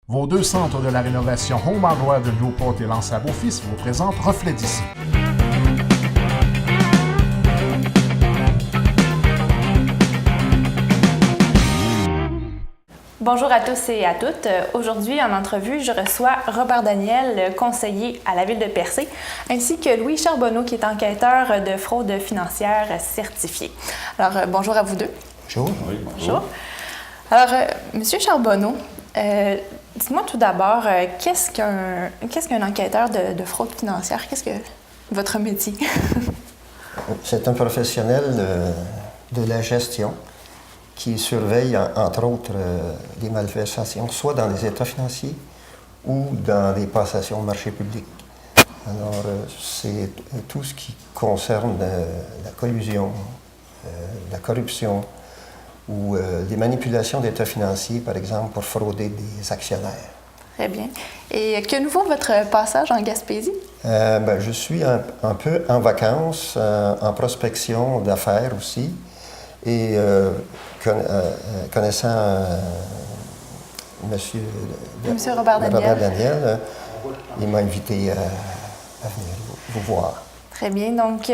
Vos deux centres de la rénovation Home Hardware de Newport et Lance à Beaufils vous présentent Reflet d'ici. Bonjour à tous et à toutes. Aujourd'hui, en entrevue, je reçois Robert Daniel, conseiller à la Ville de Percé, ainsi que Louis Charbonneau, qui est enquêteur de fraude financière certifié. Alors, bonjour à vous deux. Bonjour. Oui, Bonjour. Alors, Monsieur Charbonneau, dites-moi tout d'abord, qu'est-ce qu'un enquêteur de fraude financière? Qu'est-ce que votre métier? C'est un professionnel de la gestion qui surveille, entre autres, des malversations, soit dans les états financiers ou dans les passations de marché public. Alors, c'est tout ce qui concerne la collusion, la corruption ou des manipulations d'états financiers, par exemple, pour frauder des actionnaires. Très bien. Et que nous vaut votre passage en Gaspésie? Je suis un peu en vacances, en prospection d'affaires aussi. Et connaissant Monsieur Robert Daniel, il m'a invité à venir vous voir. Très bien. Donc,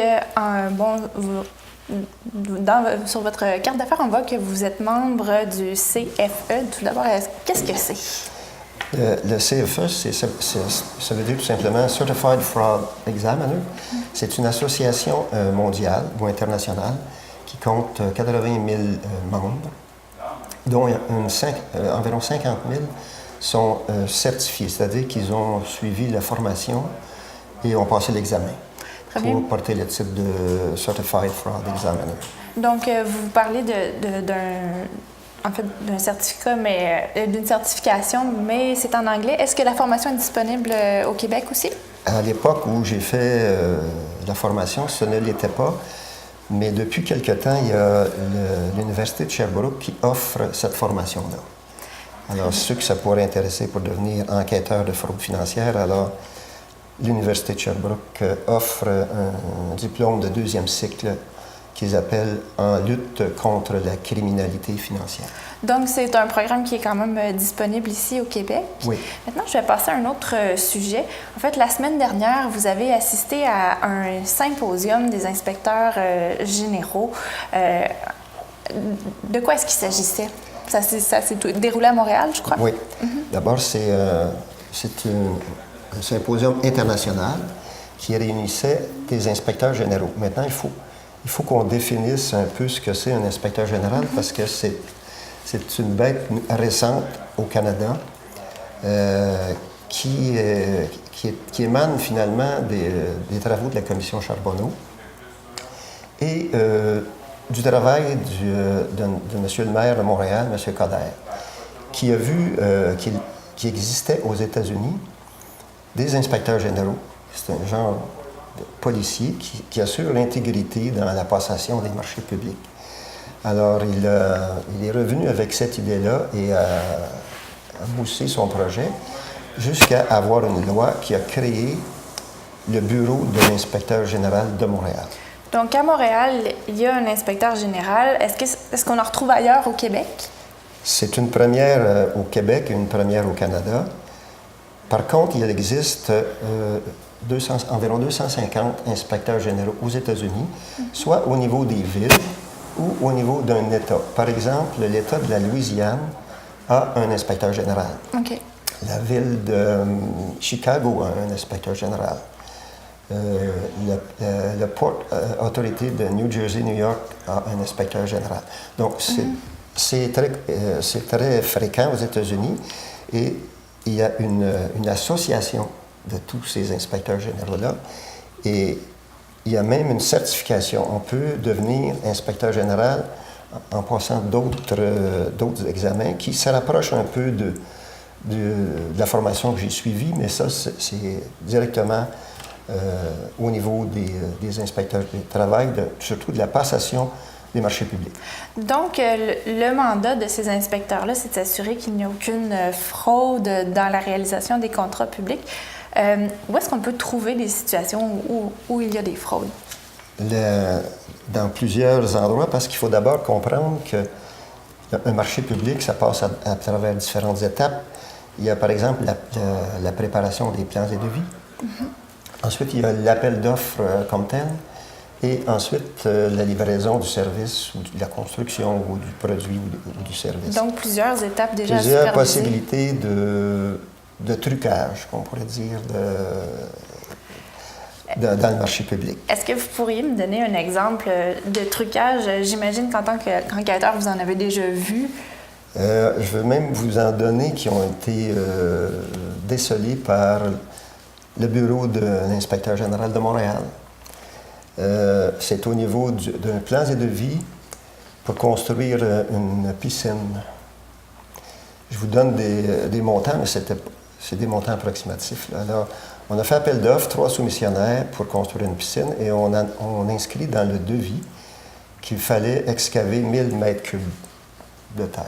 sur votre carte d'affaires, on voit que vous êtes membre du CFE. Tout d'abord, qu'est-ce que c'est? Le CFE, ça veut dire tout simplement Certified Fraud Examiner. C'est une association mondiale ou internationale qui compte 80 000 membres, dont environ 50 000 sont certifiés, c'est-à-dire qu'ils ont suivi la formation et ont passé l'examen pour porter le titre de Certified Fraud Examiner. Donc, vous parlez d'un certificat, mais d'une certification, mais c'est en anglais. Est-ce que la formation est disponible au Québec aussi? À l'époque où j'ai fait la formation, ce ne l'était pas. Mais depuis quelque temps, il y a l'Université de Sherbrooke qui offre cette formation-là. Alors, ceux que ça pourrait intéresser pour devenir enquêteur de fraude financière, alors l'Université de Sherbrooke offre un diplôme de deuxième cycle qu'ils appellent en lutte contre la criminalité financière. Donc, c'est un programme qui est quand même disponible ici au Québec. Oui. Maintenant, je vais passer à un autre sujet. En fait, la semaine dernière, vous avez assisté à un symposium des inspecteurs généraux. De quoi est-ce qu'il s'agissait? Ça s'est déroulé à Montréal, je crois? Oui. D'abord, c'est un symposium international qui réunissait des inspecteurs généraux. Maintenant, il faut qu'on définisse un peu ce que c'est un inspecteur général parce que c'est une bête récente au Canada qui émane finalement des travaux de la commission Charbonneau et du travail de M. le maire de Montréal, M. Coder, qui a vu qu'il existait aux États-Unis des inspecteurs généraux. C'est un genre de policier qui assure l'intégrité dans la passation des marchés publics. Alors, il est revenu avec cette idée-là et a moussé son projet jusqu'à avoir une loi qui a créé le bureau de l'inspecteur général de Montréal. Donc, à Montréal, il y a un inspecteur général. Est-ce qu'on en retrouve ailleurs au Québec? C'est une première au Québec et une première au Canada. Par contre, il existe environ 250 inspecteurs généraux aux États-Unis, soit au niveau des villes ou au niveau d'un État. Par exemple, l'État de la Louisiane a un inspecteur général. Okay. La ville de Chicago a un inspecteur général. La Port Authority de New Jersey, New York a un inspecteur général. Donc, c'est très fréquent aux États-Unis et il y a une association de tous ces inspecteurs généraux-là et il y a même une certification. On peut devenir inspecteur général en passant d'autres examens qui se rapprochent un peu de la formation que j'ai suivie, mais ça, c'est directement au niveau des inspecteurs du travail, surtout de la passation des marchés publics. Donc, le mandat de ces inspecteurs-là, c'est de s'assurer qu'il n'y a aucune fraude dans la réalisation des contrats publics. Où est-ce qu'on peut trouver des situations où il y a des fraudes? Dans plusieurs endroits, parce qu'il faut d'abord comprendre qu'un marché public, ça passe à travers différentes étapes. Il y a par exemple la préparation des plans et devis. Ensuite, il y a l'appel d'offres comme tel. Et ensuite, la livraison du service ou de la construction ou du produit ou du service. Donc, plusieurs étapes déjà Plusieurs à superviser. possibilités de trucage, qu'on pourrait dire, dans le marché public. Est-ce que vous pourriez me donner un exemple de trucage? J'imagine qu'en tant qu'enquêteur, vous en avez déjà vu. Je veux même vous en donner qui ont été décelés par le bureau de l'inspecteur général de Montréal. C'est au niveau d'un plan et devis pour construire une piscine. Je vous donne des montants, mais c'est des montants approximatifs. Là. Alors, on a fait appel d'offres, 3 soumissionnaires pour construire une piscine et on inscrit dans le devis qu'il fallait excaver 1000 mètres cubes de terre,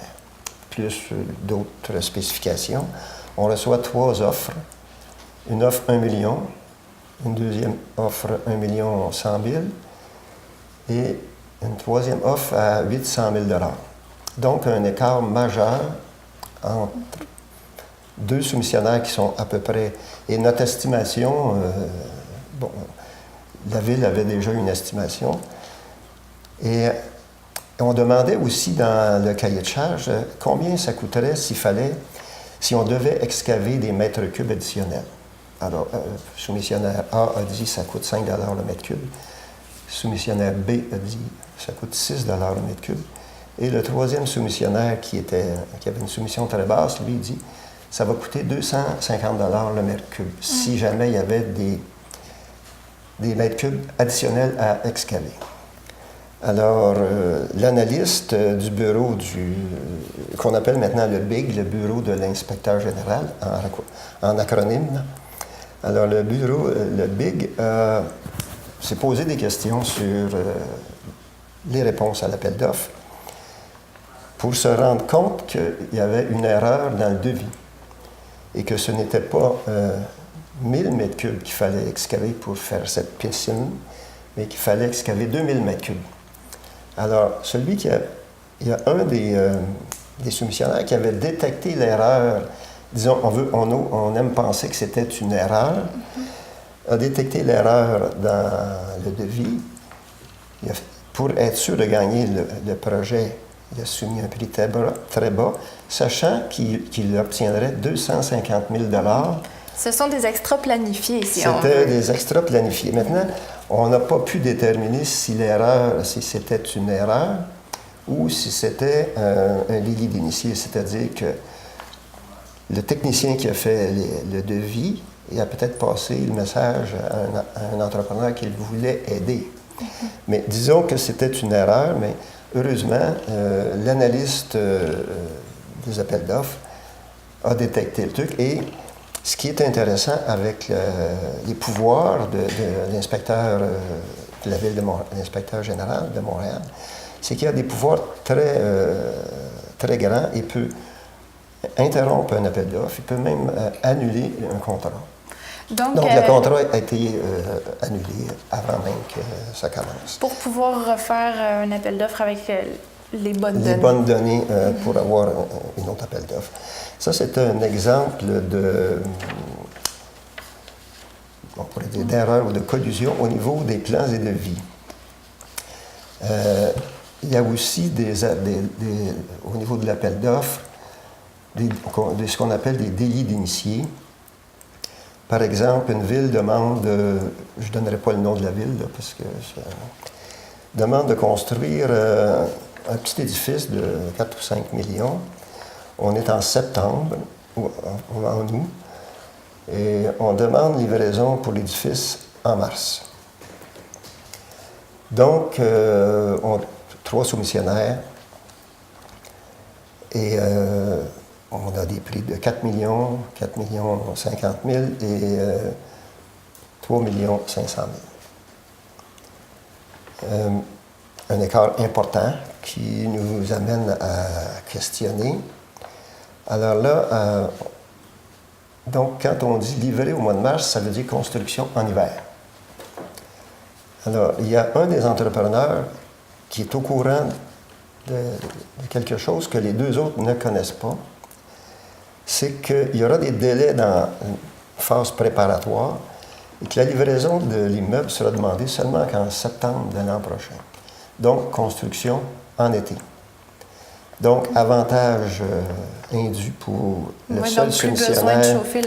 plus d'autres spécifications. On reçoit 3 offres. Une offre 1 million, une deuxième offre 1 100 000 et une troisième offre à 800 000 $. Donc, un écart majeur entre 2 soumissionnaires qui sont à peu près... Et notre estimation, bon, la Ville avait déjà une estimation. Et on demandait aussi dans le cahier de charge combien ça coûterait si on devait excaver des mètres cubes additionnels. Alors, soumissionnaire A a dit ça coûte 5 $ le mètre cube. Soumissionnaire B a dit ça coûte 6 $ le mètre cube. Et le troisième soumissionnaire qui avait une soumission très basse, lui, dit ça va coûter 250 $ le mètre cube si jamais il y avait des mètres cubes additionnels à excaver. Alors, l'analyste du bureau qu'on appelle maintenant le BIG, le bureau de l'inspecteur général, en acronyme. Alors, le BIG, s'est posé des questions sur les réponses à l'appel d'offres pour se rendre compte qu'il y avait une erreur dans le devis et que ce n'était pas 1000 mètres cubes qu'il fallait excaver pour faire cette piscine, mais qu'il fallait excaver 2000 mètres cubes. Alors, il y a un des soumissionnaires qui avait détecté l'erreur. Disons, on aime penser que c'était une erreur, a détecté l'erreur dans le devis. Pour être sûr de gagner le projet, il a soumis un prix très bas, sachant qu'il obtiendrait 250 000 $. Ce sont des extras planifiés, si on veut. C'était des extras planifiés. Maintenant, on n'a pas pu déterminer si c'était une erreur ou si c'était un délit d'initié, c'est-à-dire que le technicien qui a fait le devis, il a peut-être passé le message à un entrepreneur qu'il voulait aider. Mais disons que c'était une erreur, mais heureusement, l'analyste des appels d'offres a détecté le truc. Et ce qui est intéressant avec les pouvoirs de l'inspecteur de la Ville de Montréal, l'inspecteur général de Montréal, c'est qu'il a des pouvoirs très, très grands et peut interrompre un appel d'offres, il peut même annuler un contrat. Donc le contrat a été annulé avant même que ça commence. Pour pouvoir refaire un appel d'offres avec les bonnes données. Les bonnes données pour avoir un autre appel d'offres. Ça, c'est un exemple on pourrait dire d'erreur ou de collusion au niveau des plans et devis. Il y a aussi au niveau de l'appel d'offres, ce qu'on appelle des délits d'initiés. Par exemple, une ville demande, je ne donnerai pas le nom de la ville, là, parce que demande de construire un petit édifice de 4 ou 5 millions. On est en septembre, ou en août, et on demande livraison pour l'édifice en mars. Donc, 3 soumissionnaires, et on a des prix de 4 millions, 4 millions 50 000 et 3 millions 500 000. Un écart important qui nous amène à questionner. Alors là, donc quand on dit livrer au mois de mars, ça veut dire construction en hiver. Alors, il y a un des entrepreneurs qui est au courant de quelque chose que les 2 autres ne connaissent pas. c'est qu'il y aura des délais dans une phase préparatoire et que la livraison de l'immeuble sera demandée seulement qu'en septembre de l'an prochain. Donc, construction en été. Donc, avantage indu pour le sol soumissionnaire. Plus besoin de chauffer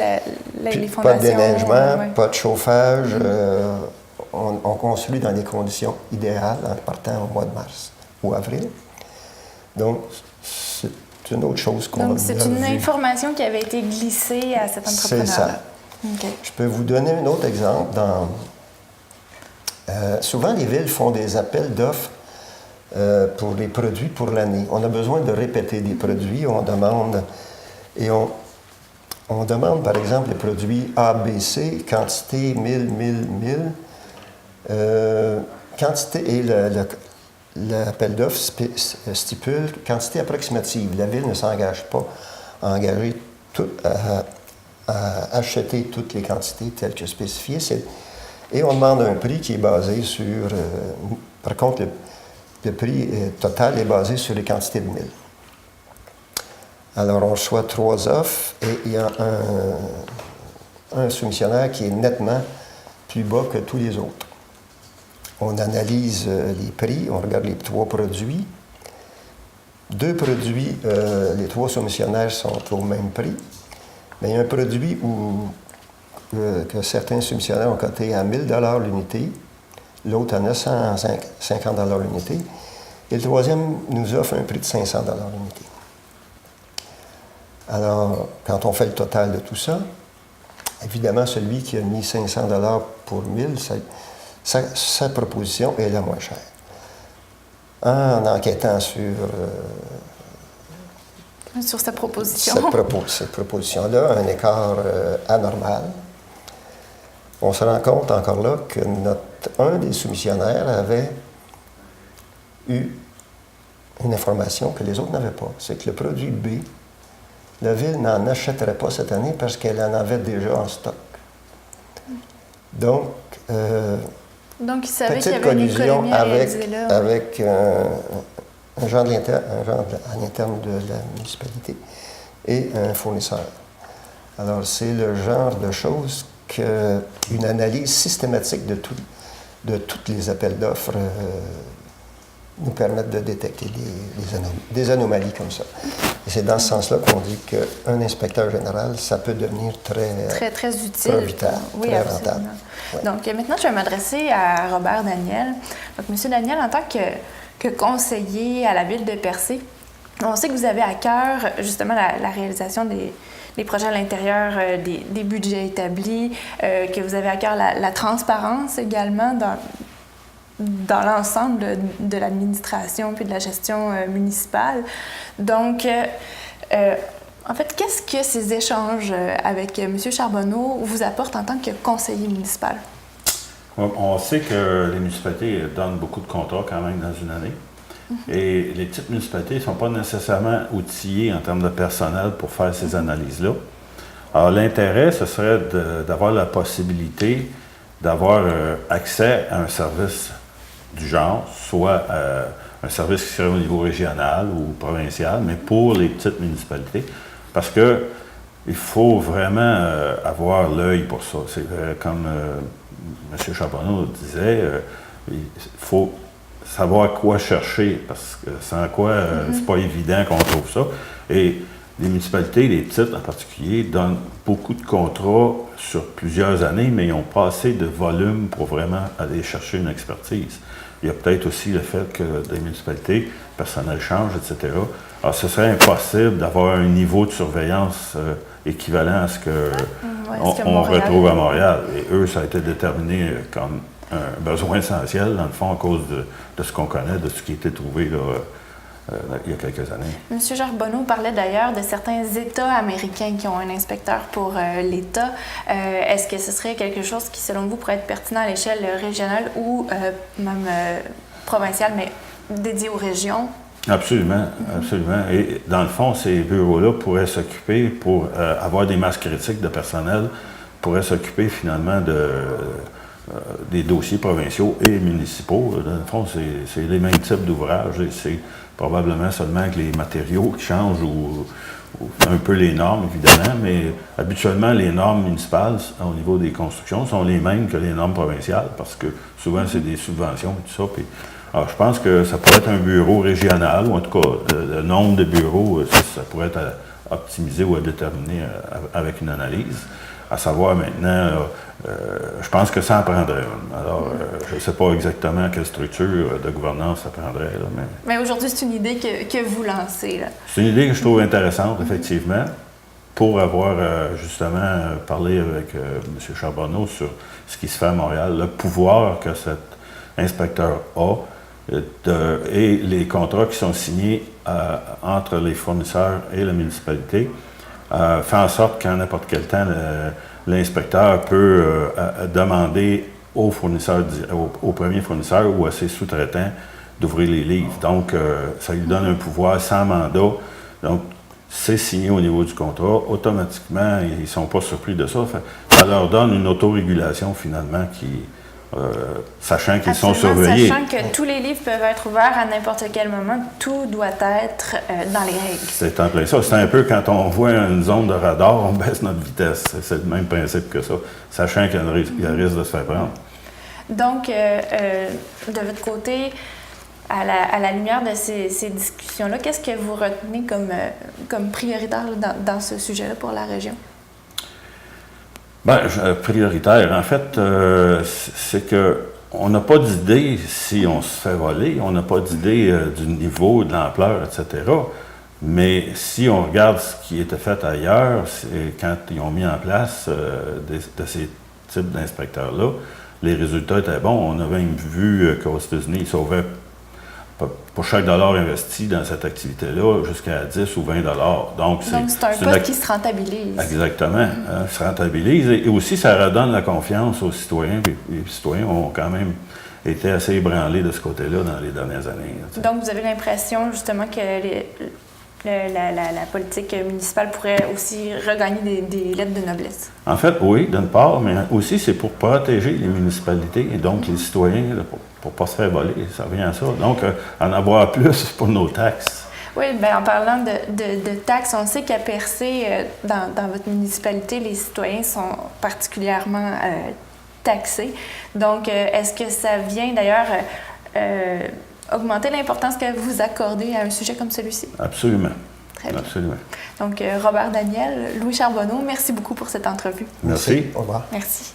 les fondations. Pas de déneigement, ouais. pas de chauffage. On construit dans des conditions idéales en partant au mois de mars ou avril. Donc, c'est une autre chose qu'on a Donc, c'est une information qui avait été glissée à cet entrepreneur-là. C'est ça. Okay. Je peux vous donner un autre exemple. Souvent, les villes font des appels d'offres pour les produits pour l'année. On a besoin de répéter des produits. On demande par exemple, les produits A, B, C, quantité 1000, 1000, 1000. Quantité et l'appel d'offres stipule quantité approximative. La ville ne s'engage pas à engager à acheter toutes les quantités telles que spécifiées. Et on demande un prix qui est basé sur... par contre, le prix total est basé sur les quantités de 1000. Alors, on reçoit 3 offres et il y a un soumissionnaire qui est nettement plus bas que tous les autres. On analyse les prix, on regarde les 3 produits. 2 produits, les 3 soumissionnaires sont au même prix. Mais il y a un produit que certains soumissionnaires ont coté à 1 000 l'unité, l'autre à 950 l'unité, et le troisième nous offre un prix de 500 l'unité. Alors, quand on fait le total de tout ça, évidemment, celui qui a mis 500 pour 1000, sa proposition est la moins chère. En enquêtant sur cette proposition. Cette proposition-là, un écart anormal. On se rend compte encore là que un des soumissionnaires avait eu une information que les autres n'avaient pas. C'est que le produit B, la ville n'en achèterait pas cette année parce qu'elle en avait déjà en stock. Donc il savait qu'il y petite avait une collusion économie à réaliser là. avec un genre à l'interne de la municipalité et un fournisseur. Alors, c'est le genre de choses qu'une analyse systématique de tous les appels d'offres nous permettent de détecter des anomalies comme ça. Et c'est dans ce sens-là qu'on dit qu'un inspecteur général, ça peut devenir très utile, profitable, oui, très absolument. rentable. Ouais. Donc, maintenant, je vais m'adresser à Robert Daniel. Donc, M. Daniel, en tant que conseiller à la ville de Percé, on sait que vous avez à cœur, justement, la réalisation des projets à l'intérieur, des budgets établis, que vous avez à cœur la transparence également dans l'ensemble de l'administration puis de la gestion municipale. Donc, en fait, qu'est-ce que ces échanges avec M. Charbonneau vous apportent en tant que conseiller municipal? On sait que les municipalités donnent beaucoup de contrats quand même dans une année. Et les petites municipalités ne sont pas nécessairement outillées en termes de personnel pour faire ces analyses-là. Alors, l'intérêt, ce serait d'avoir la possibilité d'avoir accès à un service du genre, soit un service qui serait au niveau régional ou provincial, mais pour les petites municipalités, parce que il faut vraiment avoir l'œil pour ça. C'est comme M. Charbonneau disait, il faut savoir quoi chercher, parce que sans quoi, c'est pas évident qu'on trouve ça. Et les municipalités, les petites en particulier, donnent beaucoup de contrats sur plusieurs années, mais ils n'ont pas assez de volume pour vraiment aller chercher une expertise. Il y a peut-être aussi le fait que des municipalités, le personnel change, etc. Alors, ce serait impossible d'avoir un niveau de surveillance équivalent à ce qu'on retrouve à Montréal. Et eux, ça a été déterminé comme un besoin essentiel, dans le fond, à cause de ce qu'on connaît, de ce qui a été trouvé là, il y a quelques années. M. Charbonneau parlait d'ailleurs de certains États américains qui ont un inspecteur pour l'État. Est-ce que ce serait quelque chose qui, selon vous, pourrait être pertinent à l'échelle régionale ou même provinciale, mais dédié aux régions? Absolument, absolument. Et dans le fond, ces bureaux-là pourraient s'occuper, pour avoir des masses critiques de personnel, pourraient s'occuper finalement des dossiers provinciaux et municipaux. Dans le fond, c'est les mêmes types d'ouvrages et c'est probablement seulement que les matériaux qui changent un peu les normes, évidemment, mais habituellement, les normes municipales au niveau des constructions sont les mêmes que les normes provinciales, parce que souvent, c'est des subventions et tout ça. Puis, alors, je pense que ça pourrait être un bureau régional, ou en tout cas, le nombre de bureaux, ça pourrait être optimisé ou à déterminer avec une analyse. À savoir maintenant, je pense que ça en prendrait une. Alors, je ne sais pas exactement quelle structure de gouvernance ça prendrait. Là, mais aujourd'hui, c'est une idée que vous lancez. C'est une idée que je trouve intéressante, effectivement, pour avoir justement parlé avec M. Charbonneau sur ce qui se fait à Montréal, le pouvoir que cet inspecteur a et les contrats qui sont signés entre les fournisseurs et la municipalité. Fait en sorte qu'à n'importe quel temps, l'inspecteur peut demander au premier fournisseur ou à ses sous-traitants d'ouvrir les livres. Donc, ça lui donne un pouvoir sans mandat. Donc, c'est signé au niveau du contrat. Automatiquement, ils ne sont pas surpris de ça. Ça leur donne une autorégulation, finalement, sachant qu'ils sont surveillés. Sachant que tous les livres peuvent être ouverts à n'importe quel moment, tout doit être dans les règles. C'est en plein ça. C'est un peu quand on voit une zone de radar, on baisse notre vitesse. C'est le même principe que ça, sachant qu'il y a un risque de se faire prendre. Donc, de votre côté, à la lumière de ces discussions-là, qu'est-ce que vous retenez comme prioritaire dans ce sujet-là pour la région? Bien, prioritaire, en fait, c'est qu'on n'a pas d'idée si on se fait voler, on n'a pas d'idée du niveau, de l'ampleur, etc. Mais si on regarde ce qui était fait ailleurs, quand ils ont mis en place de ces types d'inspecteurs-là, les résultats étaient bons. On a même vu qu'aux États-Unis, ils sauvaient pour chaque dollar investi dans cette activité-là, jusqu'à 10 ou 20 dollars. Donc, c'est un poste qui se rentabilise. Exactement. Se rentabilise. Et aussi, ça redonne la confiance aux citoyens. Puis les citoyens ont quand même été assez ébranlés de ce côté-là dans les dernières années. Donc, vous avez l'impression, justement, que la politique municipale pourrait aussi regagner des lettres de noblesse? En fait, oui, d'une part, mais aussi, c'est pour protéger les municipalités et donc les citoyens, pour ne pas se faire voler. Ça revient à ça. Donc, en avoir plus pour nos taxes. Oui, bien, en parlant de taxes, on sait qu'à Percé, dans votre municipalité, les citoyens sont particulièrement taxés. Donc, est-ce que ça vient d'ailleurs augmenter l'importance que vous accordez à un sujet comme celui-ci? Absolument. Très bien. Absolument. Donc, Robert Daniel, Louis Charbonneau, merci beaucoup pour cette entrevue. Merci. Au revoir. Merci.